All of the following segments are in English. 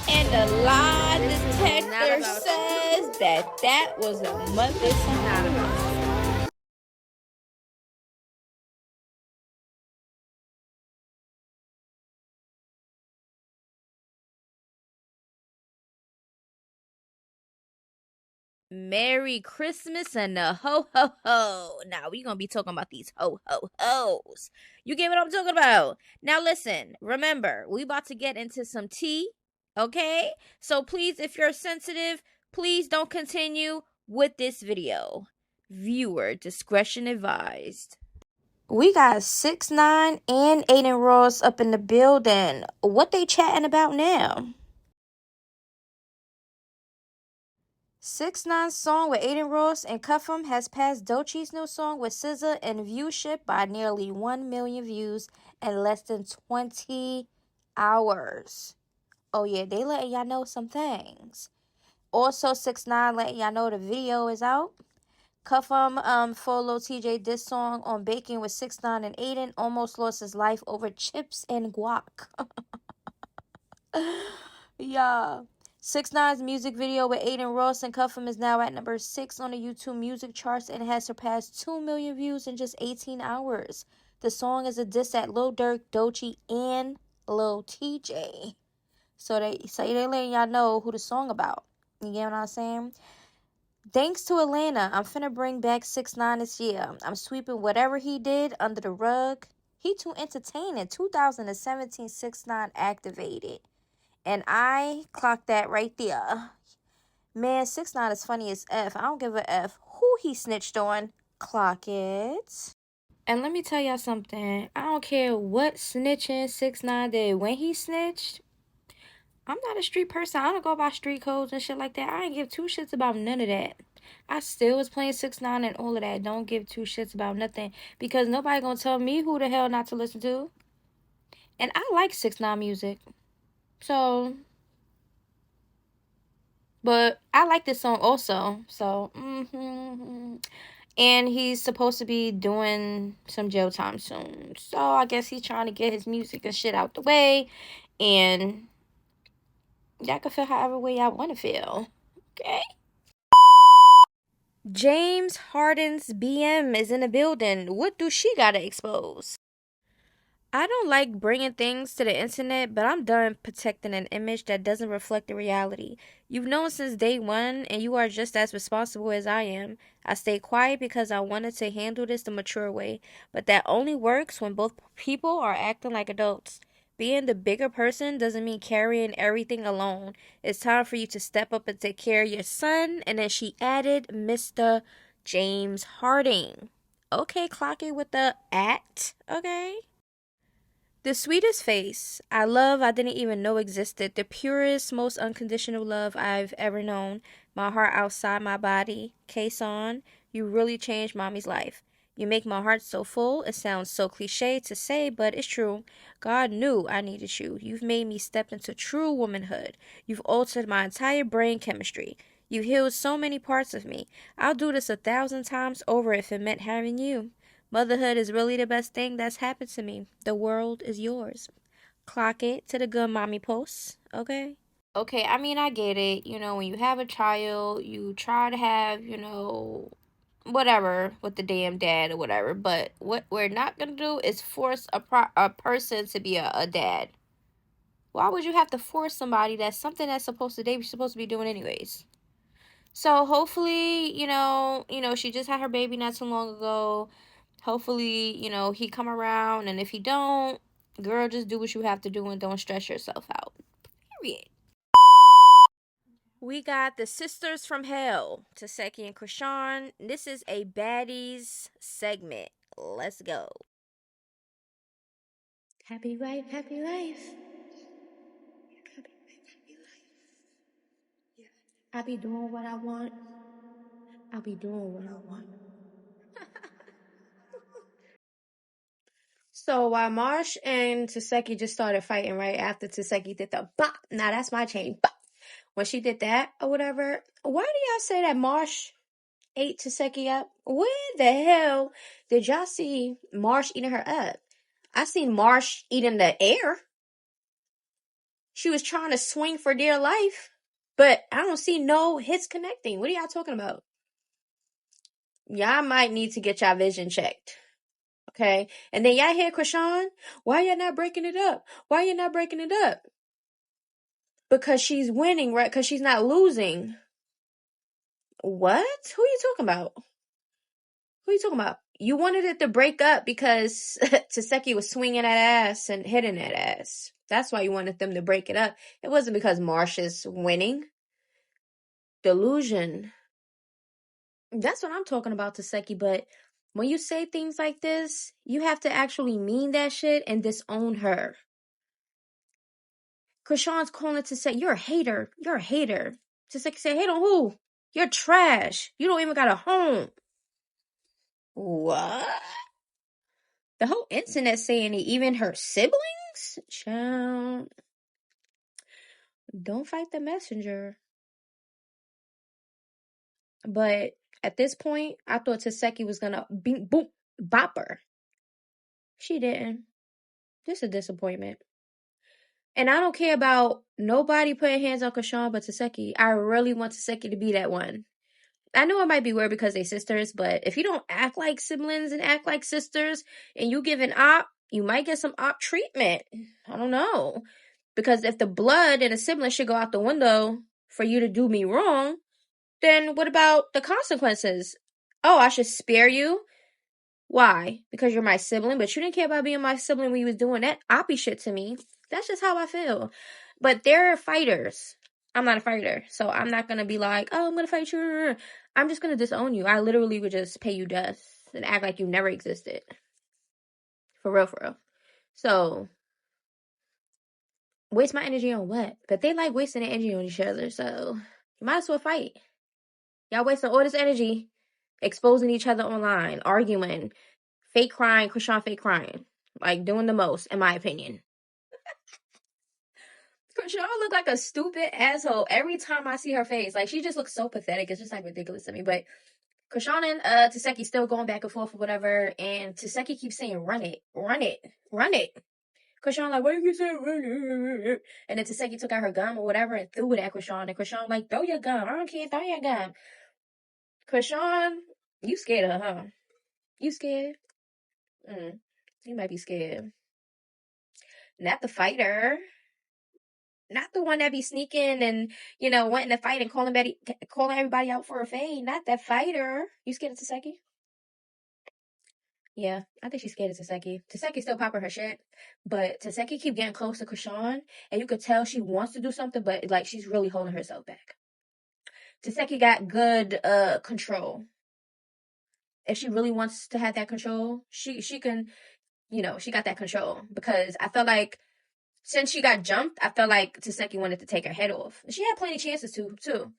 And the lie detector says that was a motherfucker. Merry Christmas and a ho ho ho. Now we gonna be talking about these ho ho ho's. You get what I'm talking about? Now listen, remember, we about to get into some tea, okay? So please, if you're sensitive, please don't continue with this video. Viewer discretion advised. We got 6ix9ine and Adin Ross up in the building. What they chatting about now? 6ix9ine's song with Adin Ross and Cuff 'Em has passed Doechie's new song with SZA in viewership by nearly 1 million views in less than 20 hours. Oh yeah, they letting y'all know some things. Also, 6ix9ine letting y'all know the video is out. Cuff 'Em for Lil TJ diss song on BacOn with 6ix9ine and Adin almost lost his life over chips and guac. Yeah. 6ix9ine's music video with Adin Ross and Cuff 'Em is now at number 6 on the YouTube music charts and has surpassed 2 million views in just 18 hours. The song is a diss at Lil Durk, Doechii, and Lil TJ. So they letting y'all know who the song about. You get what I'm saying? Thanks to Atlanta, I'm finna bring back 6ix9ine this year. I'm sweeping whatever he did under the rug. He too entertaining. 2017 6ix9ine activated. And I clocked that right there. Man, 6ix9ine is funny as F. I don't give a F who he snitched on. Clock it. And let me tell y'all something. I don't care what snitching 6ix9ine did when he snitched. I'm not a street person. I don't go by street codes and shit like that. I ain't give two shits about none of that. I still was playing 6ix9ine and all of that. Don't give two shits about nothing. Because nobody gonna tell me who the hell not to listen to. And I like 6ix9ine music. So... But I like this song also. So, And he's supposed to be doing some jail time soon. So, I guess he's trying to get his music and shit out the way. And y'all can feel however way y'all want to feel. Okay? James Harden's BM is in the building. What do she gotta expose? I don't like bringing things to the internet, but I'm done protecting an image that doesn't reflect the reality. You've known since day one, and you are just as responsible as I am. I stayed quiet because I wanted to handle this the mature way, but that only works when both people are acting like adults. Being the bigger person doesn't mean carrying everything alone. It's time for you to step up and take care of your son. And then she added Mr. James Harding. Okay, clock it with the at. Okay. The sweetest face I didn't even know existed. The purest, most unconditional love I've ever known. My heart outside my body. Kason, you really changed mommy's life. You make my heart so full. It sounds so cliche to say, but it's true. God knew I needed you. You've made me step into true womanhood. You've altered my entire brain chemistry. You've healed so many parts of me. I'll do this 1,000 times over if it meant having you. Motherhood is really the best thing that's happened to me. The world is yours. Clock it to the good mommy posts, okay? Okay, I mean, I get it. You know, when you have a child, you try to have, whatever with the damn dad or whatever. But what we're not going to do is force a person to be a dad. Why would you have to force somebody that's something that's they were supposed to be doing anyways? So hopefully, she just had her baby not too long ago. Hopefully, he come around, and if he don't, girl, just do what you have to do and don't stress yourself out. Period. We got the Sisters from Hell, Tesehki and Chrisean. This is a Baddies segment. Let's go. Happy life, happy life. I be doing what I want. I'll be doing what I want. So while Marsh and Tesehki just started fighting right after Tesehki did the bop, now that's my chain, bop. When she did that or whatever, why do y'all say that Marsh ate Tesehki up? Where the hell did y'all see Marsh eating her up? I seen Marsh eating the air. She was trying to swing for dear life, but I don't see no hits connecting. What are y'all talking about? Y'all might need to get y'all vision checked. Okay? And then y'all hear Chrisean, why y'all not breaking it up? Why you not breaking it up? Because she's winning, right? Because she's not losing. What? Who are you talking about? Who are you talking about? You wanted it to break up because Tesehki was swinging that ass and hitting that ass. That's why you wanted them to break it up. It wasn't because Marsh is winning. Delusion. That's what I'm talking about, Tesehki. But when you say things like this, you have to actually mean that shit and disown her. Chrisean's calling Tesehki, you're a hater. You're a hater. Tesehki said, hate on who? You're trash. You don't even got a home. What? The whole internet saying it, even her siblings? Child. Don't fight the messenger. But at this point, I thought Tesehki was gonna boom, bop her. She didn't. Just a disappointment. And I don't care about nobody putting hands on Chrisean but Tesehki. I really want Tesehki to be that one. I know it might be weird because they sisters, but if you don't act like siblings and act like sisters and you give an op, you might get some op treatment. I don't know. Because if the blood in a sibling should go out the window for you to do me wrong, then what about the consequences? Oh, I should spare you? Why? Because you're my sibling, but you didn't care about being my sibling when you was doing that oppie shit to me. That's just how I feel. But they're fighters. I'm not a fighter, so I'm not gonna be like, oh, I'm gonna fight you. I'm just gonna disown you. I literally would just pay you dust and act like you never existed. For real, for real. So, waste my energy on what? But they like wasting their energy on each other, so you might as well fight. Y'all wasting all this energy exposing each other online, arguing, fake crying, Chrisean fake crying. Like, doing the most, in my opinion. Chrisean look like a stupid asshole every time I see her face. Like, she just looks so pathetic. It's just, like, ridiculous to me. But Chrisean and Tesehki still going back and forth or whatever. And Tesehki keeps saying, run it, run it, run it. Chrisean like, what are you saying? Run it. And then Tesehki took out her gum or whatever and threw it at Chrisean. And Chrisean like, throw your gum. I don't care. Throw your gum. Chrisean, you scared of her, huh? You scared? You might be scared. Not the fighter. Not the one that be sneaking and, wanting to fight and calling everybody out for a fade. Not that fighter. You scared of Tesehki? Yeah, I think she's scared of Tesehki. Tesehki still popping her shit, but Tesehki keep getting close to Chrisean, and you could tell she wants to do something, but like she's really holding herself back. Tesehki got good control. If she really wants to have that control, she can, she got that control. Because I felt like since she got jumped, I felt like Tesehki wanted to take her head off. She had plenty of chances to, too.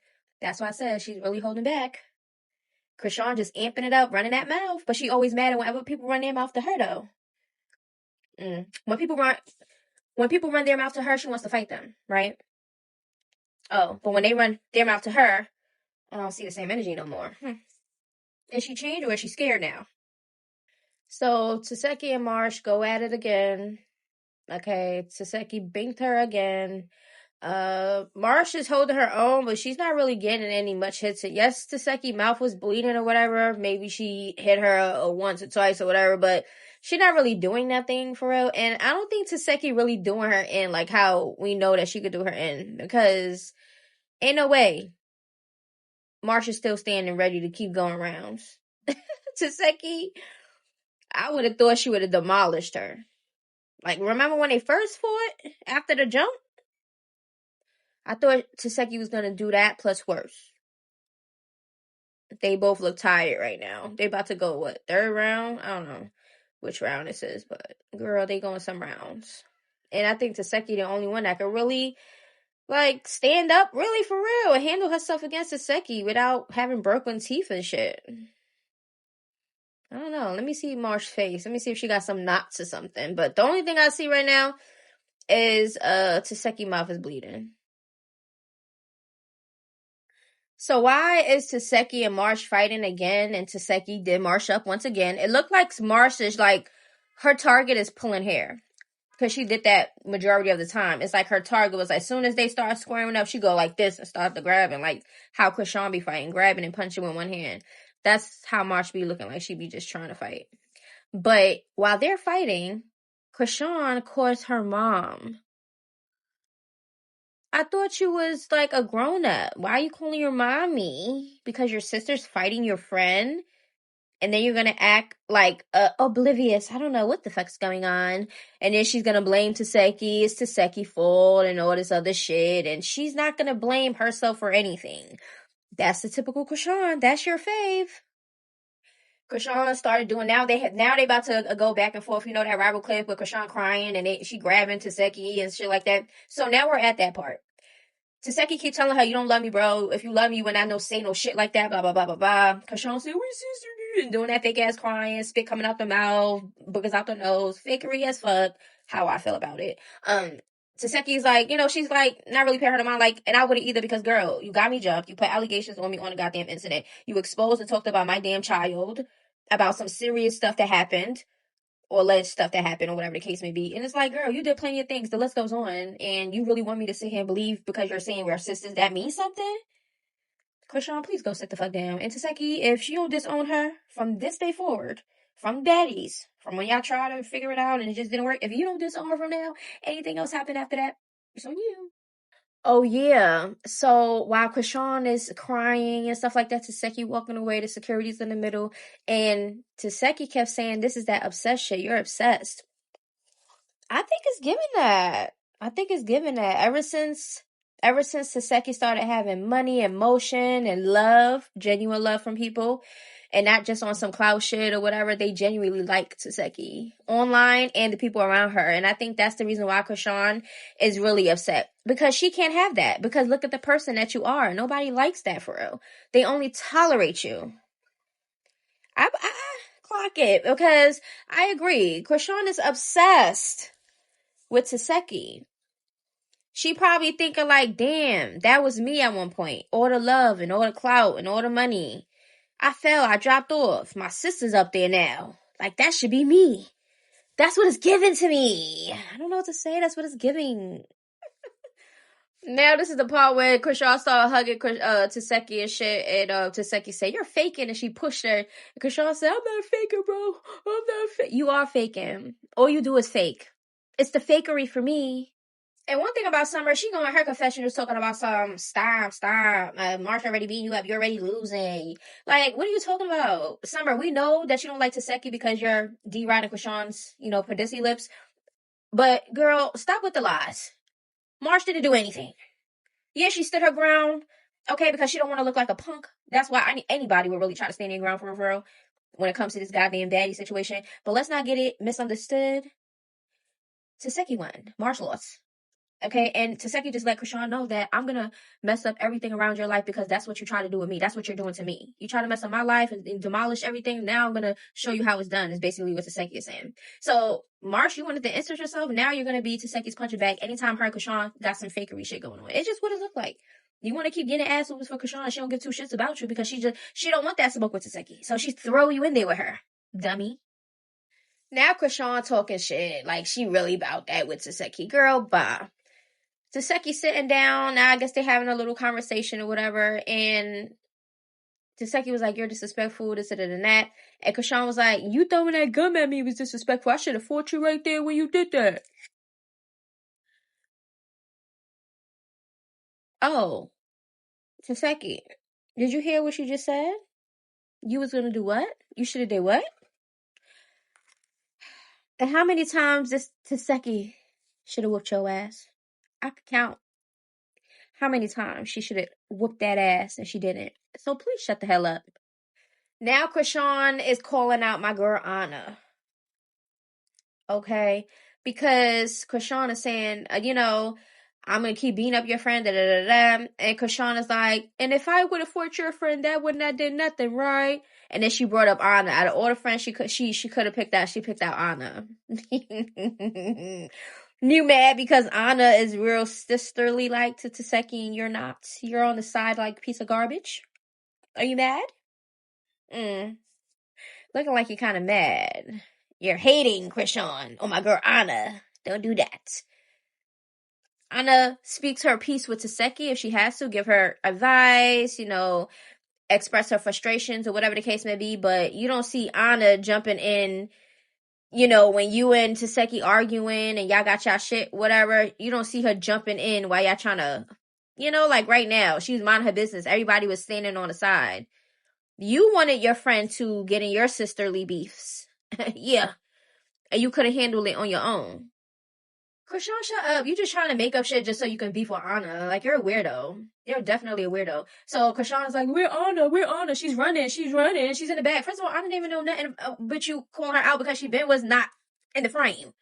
That's why I said she's really holding back. Chrisean just amping it up, running that mouth. But she always mad at whenever people run their mouth to her, though. When people run their mouth to her, she wants to fight them, right? Oh, but when they run their mouth to her, I don't see the same energy no more. Is she changed or is she scared now? So Tesehki and Marsh go at it again. Okay, Tesehki binked her again. Marsh is holding her own, but she's not really getting any much hits. Yes, Tesehki mouth was bleeding or whatever. Maybe she hit her once or twice or whatever, but she's not really doing nothing for real. And I don't think Tesehki really doing her in like how we know that she could do her in, because ain't no way Marsh is still standing ready to keep going rounds. Tesehki, I would have thought she would have demolished her. Like, remember when they first fought after the jump? I thought Tesehki was gonna do that plus worse. They both look tired right now. They about to go, what, third round? I don't know which round this is, but girl, they going some rounds. And I think Tesehki the only one that can really, like, stand up really for real and handle herself against Tesehki without having broken teeth and shit. I don't know. Let me see Marsh's face. Let me see if she got some knots or something. But the only thing I see right now is Tesehki mouth is bleeding. So why is Tesehki and Marsh fighting again, and Tesehki did Marsh up once again? It looked like Marsh is like her target is pulling hair. Because she did that majority of the time. It's like her target was like, as soon as they start squaring up, she go like this and start to grabbing. Like how Chrisean be fighting, grabbing and punching with one hand. That's how Marsh be looking like she be just trying to fight. But while they're fighting, Chrisean calls her mom. I thought you was like a grown up. Why are you calling your mommy? Because your sister's fighting your friend? And then you're gonna act like oblivious. I don't know what the fuck's going on. And then she's gonna blame Tesehki. It's Teseki's fault and all this other shit. And she's not gonna blame herself for anything. That's the typical Chrisean. That's your fave. Chrisean started doing now they about to go back and forth. You know that rival clip with Chrisean crying and she grabbing Tesehki and shit like that. So now we're at that part. Tesehki keep telling her, you don't love me, bro. If you love me, you would not no say no shit like that, blah, blah, blah, blah, blah. Chrisean said, we sister, and doing that fake ass crying, spit coming out the mouth, boogers out the nose, fakery as fuck. How I feel about it. Teseki's like, she's like, not really paying her no mind, like, and I wouldn't either because, girl, you got me jumped. You put allegations on me on a goddamn incident. You exposed and talked about my damn child, about some serious stuff that happened. Or alleged stuff that happened, or whatever the case may be. And it's like, girl, you did plenty of things. The list goes on. And you really want me to sit here and believe because you're saying we're sisters, that means something? Chrisean, please go sit the fuck down. And Tesehki, if she don't disown her from this day forward, from Baddies, from when y'all tried to figure it out and it just didn't work, if you don't disown her from now, anything else happen after that, it's on you. Oh, yeah. So while Chrisean is crying and stuff like that, Tesehki walking away, the security's in the middle, and Tesehki kept saying, this is that obsessed shit. You're obsessed. I think it's given that. Ever since Tesehki started having money and motion and love, genuine love from people, and not just on some clout shit or whatever, they genuinely like Tesehki online and the people around her. And I think that's the reason why Chrisean is really upset. Because she can't have that. Because look at the person that you are. Nobody likes that for real. They only tolerate you. I clock it. Because I agree. Chrisean is obsessed with Tesehki. She probably thinking like, damn, that was me at one point. All the love and all the clout and all the money. I fell, I dropped off. My sister's up there now. Like, that should be me. That's what it's giving to me. I don't know what to say. That's what it's giving. Now this is the part where Chrisean started hugging Tesehki and shit, and Tesehki said, you're faking, and she pushed her. And Chrisean said, I'm not faking, bro. I'm not faking. You are faking. All you do is fake. It's the fakery for me. And one thing about Summer, she going her confession was talking about some stop. Marsh already beating you up. You're already losing. Like, what are you talking about? Summer, we know that you don't like Tesehki because you're deriding Chrisean's, Padisi lips. But, girl, stop with the lies. Marsh didn't do anything. Yeah, she stood her ground. Okay, because she don't want to look like a punk. That's why anybody would really try to stand their ground for real when it comes to this goddamn baddie situation. But let's not get it misunderstood. Tesehki won. Marsh lost. Okay, and Tesehki just let Chrisean know that I'm gonna mess up everything around your life because that's what you try to do with me. That's what you're doing to me. You try to mess up my life and demolish everything. Now I'm gonna show you how it's done. Is basically what Tesehki is saying. So Marsh, you wanted to insert yourself. Now you're gonna be Teseki's punching bag anytime her and Chrisean got some fakery shit going on. It's just what it looked like. You want to keep getting ass whoopers for Chrisean. She don't give two shits about you because she don't want that smoke with Tesehki. So she throw you in there with her, dummy. Now Chrisean talking shit like she really about that with Tesehki. Girl, bye. Tesehki sitting down. Now I guess they're having a little conversation or whatever. And Tesehki was like, you're disrespectful, this and that. And Chrisean was like, you throwing that gum at me was disrespectful. I should have fought you right there when you did that. Oh, Tesehki, did you hear what you just said? You was gonna do what? You should have did what? And how many times this Tesehki should have whooped your ass? I could count how many times she should have whooped that ass and she didn't. So please shut the hell up. Now Chrisean is calling out my girl Anna. Okay? Because Chrisean is saying, I'm going to keep beating up your friend, da da da da. And Chrisean is like, and if I would have fought your friend, that wouldn't have did nothing, right? And then she brought up Anna. Out of all the friends she could have picked out, she picked out Anna. You mad because Anna is real sisterly like to Tesehki and you're not? You're on the side like a piece of garbage? Are you mad? Looking like you're kind of mad. You're hating Chrisean. Oh, my girl, Anna. Don't do that. Anna speaks her piece with Tesehki if she has to, give her advice, express her frustrations or whatever the case may be, but you don't see Anna jumping in, when you and Tesehki arguing and y'all got y'all shit, whatever, you don't see her jumping in while y'all trying to, like right now, she was minding her business. Everybody was standing on the side. You wanted your friend to get in your sisterly beefs. Yeah. And you could have handled it on your own. Chrisean, shut up. You just trying to make up shit just so you can beef with Anna. Like, you're a weirdo. You're definitely a weirdo. So Chrisean's like, we're Anna. She's running. She's in the back. First of all, Anna didn't even know nothing but you calling her out because she was not in the frame.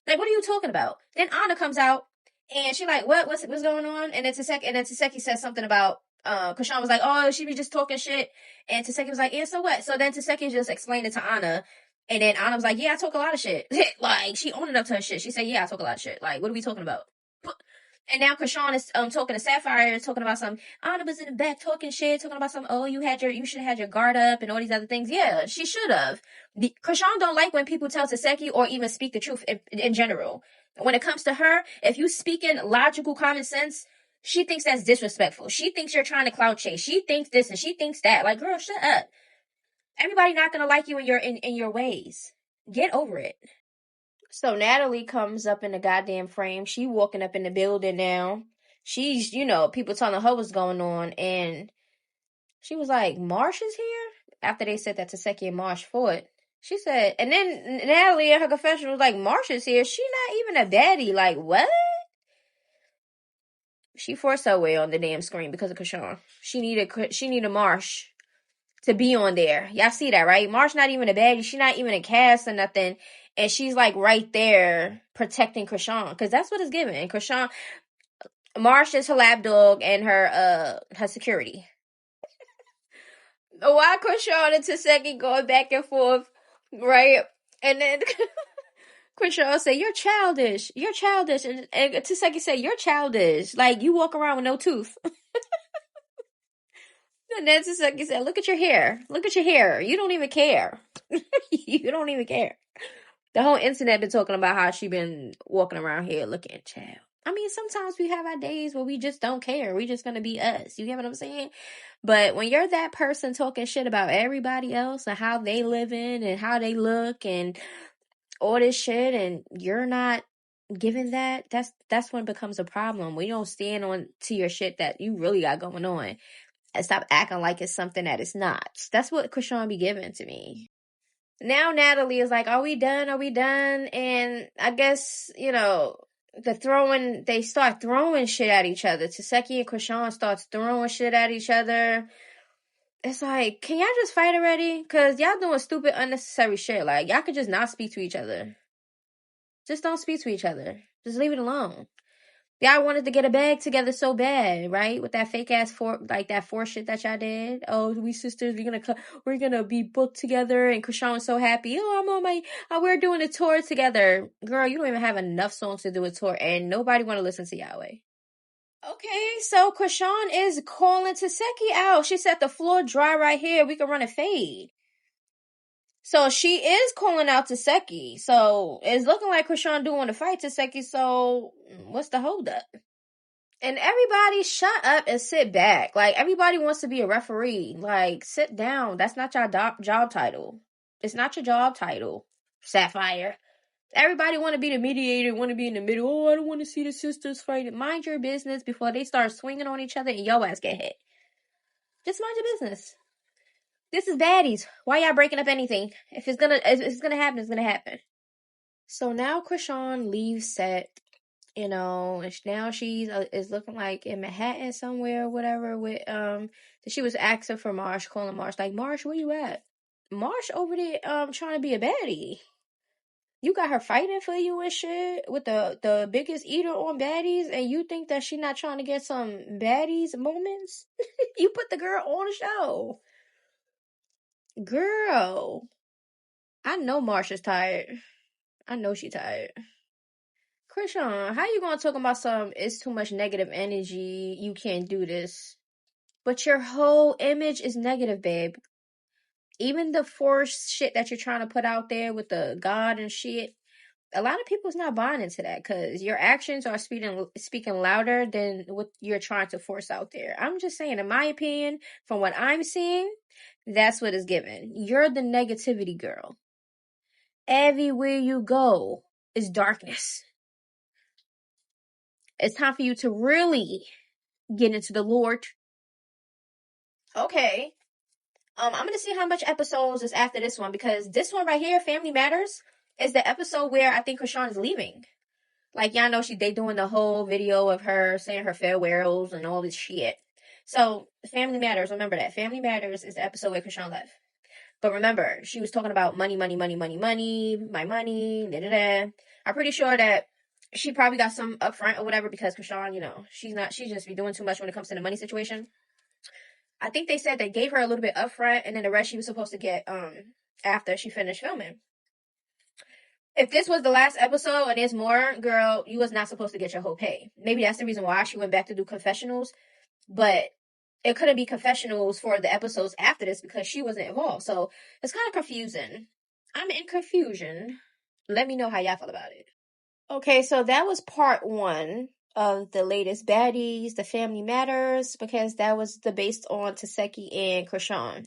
Like, what are you talking about? Then Anna comes out and she like, what's going on? And then Tesehki says something about Chrisean was like, oh, she be just talking shit. And Tesehki was like, yeah, so what? So then Tesehki just explained it to Anna. And then Anna was like, yeah, I talk a lot of shit. Like, she owned up to her shit. She said, yeah, I talk a lot of shit. Like, what are we talking about? And now Chrisean is talking to Sapphire, talking about some, Anna was in the back talking shit, talking about some, oh, you should have had your guard up and all these other things. Yeah, she should have. Chrisean don't like when people tell Tesehki or even speak the truth in general. When it comes to her, if you speak in logical common sense, she thinks that's disrespectful. She thinks you're trying to clout chase. She thinks this and she thinks that. Like, girl, shut up. Everybody not gonna like you in your ways. Get over it. So Natalie comes up in the goddamn frame. She walking up in the building now. She's, people telling her what's going on, and she was like, Marsh is here? After they said that Tesehki and Marsh fought. She said, and then Natalie in her confession was like, Marsh is here. She not even a baddie. Like, what? She forced her way on the damn screen because of Chrisean. She needed Marsh to be on there. Y'all see that, right? Marsh not even a baddie. She not even a cast or nothing. And she's like right there protecting Chrisean. Because that's what it's giving. Chrisean, Marsh is her lap dog and her security. Why Chrisean and Tesehki going back and forth, right? And then Chrisean say, you're childish. You're childish. And Tesehki say, you're childish. Like, you walk around with no tooth. And then Tesehki said, look at your hair. Look at your hair. You don't even care. You don't even care. The whole internet been talking about how she been walking around here looking child. I mean, sometimes we have our days where we just don't care. We just gonna be us. You get what I'm saying? But when you're that person talking shit about everybody else and how they living and how they look and all this shit, and you're not giving that's when it becomes a problem. When you don't stand on to your shit that you really got going on and stop acting like it's something that it's not. That's what Chrisean be giving to me. Now Natalie is like, are we done? Are we done? And I guess, they start throwing shit at each other. Tesehki and Chrisean starts throwing shit at each other. It's like, can y'all just fight already? Because y'all doing stupid, unnecessary shit. Like, y'all could just not speak to each other. Just don't speak to each other. Just leave it alone. Y'all wanted to get a bag together so bad, right? With that fake ass that four shit that y'all did. Oh, we sisters, we're gonna be booked together, and Chrisean was so happy. Oh, we're doing a tour together. Girl, you don't even have enough songs to do a tour, and nobody wanna listen to Yahweh. Okay, so Chrisean is calling Tesehki out. She said the floor dry right here. We can run a fade. So she is calling out Tesehki. So it's looking like Chrisean do want to fight Tesehki. So what's the holdup? And everybody shut up and sit back. Like, everybody wants to be a referee. Like, sit down. That's not your job title. It's not your job title, Sapphire. Everybody want to be the mediator, want to be in the middle. Oh, I don't want to see the sisters fighting. Mind your business before they start swinging on each other and your ass get hit. Just mind your business. This is Baddies. Why y'all breaking up anything? If it's gonna happen, it's gonna happen. So now Chrisean leaves set. Now she's is looking like in Manhattan somewhere or whatever with she was asking for Marsh, calling Marsh like, Marsh, where you at? Marsh over there trying to be a baddie. You got her fighting for you and shit with the biggest eater on Baddies, and you think that she not trying to get some Baddies moments? You put the girl on the show. Girl, I know Marsh is tired. I know she tired. Chrisean, how you gonna talk about it's too much negative energy, you can't do this? But your whole image is negative, babe. even the forced shit that you're trying to put out there with the God and shit, a lot of people's not buying into that because your actions are speaking louder than what you're trying to force out there. I'm just saying, in my opinion, from what I'm seeing, that's what is given. You're the negativity girl. Everywhere you go is darkness. It's time for you to really get into the Lord. Okay. I'm gonna see how much episodes is after this one, because this one right here, Family Matters, is the episode where I think Chrisean is leaving. Like, y'all know they doing the whole video of her saying her farewells and all this shit. So, Family Matters, remember that. Family Matters is the episode where Chrisean left. But remember, she was talking about money, money, money, money, money, my money, da da da. I'm pretty sure that she probably got some upfront or whatever, because Chrisean, you know, she just be doing too much when it comes to the money situation. I think they said they gave her a little bit upfront, and then the rest she was supposed to get after she finished filming. If this was the last episode and there's more, girl, you was not supposed to get your whole pay. Maybe that's the reason why she went back to do confessionals, but it couldn't be confessionals for the episodes after this because she wasn't involved. So it's kind of confusing. I'm in confusion. Let me know how y'all feel about it. Okay, so that was part 1 of the latest Baddies, the Family Matters, because that was based on Tesehki and Chrisean.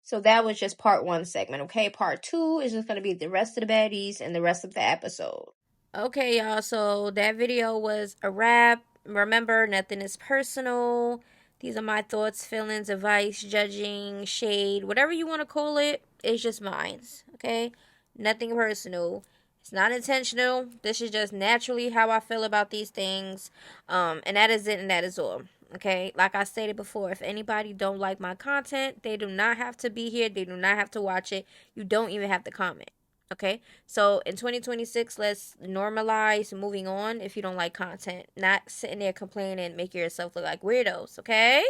So that was just part 1 segment, okay? Part 2 is just going to be the rest of the Baddies and the rest of the episode. Okay, y'all, so that video was a wrap. Remember, nothing is personal. These are my thoughts, feelings, advice, judging, shade, whatever you want to call it. It's just mine, okay? Nothing personal. It's not intentional. This is just naturally how I feel about these things. And that is it, and that is all. Okay, like I stated before, if anybody don't like my content, they do not have to be here. They do not have to watch it. You don't even have to comment. Okay, so in 2026, let's normalize moving on if you don't like content. Not sitting there complaining, making yourself look like weirdos, okay?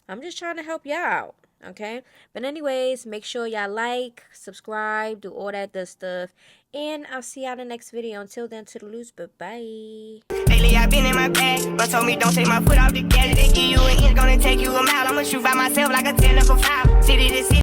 I'm just trying to help y'all out, okay? But anyways, make sure y'all like, subscribe, do all that good stuff. And I'll see y'all in the next video. Until then, toodaloos, bye-bye. Lately I've been in my bag, but told me don't take my foot off the gas. They give you an inch, gonna take you a mile. I'ma shoot by myself like a technical foul. City to city.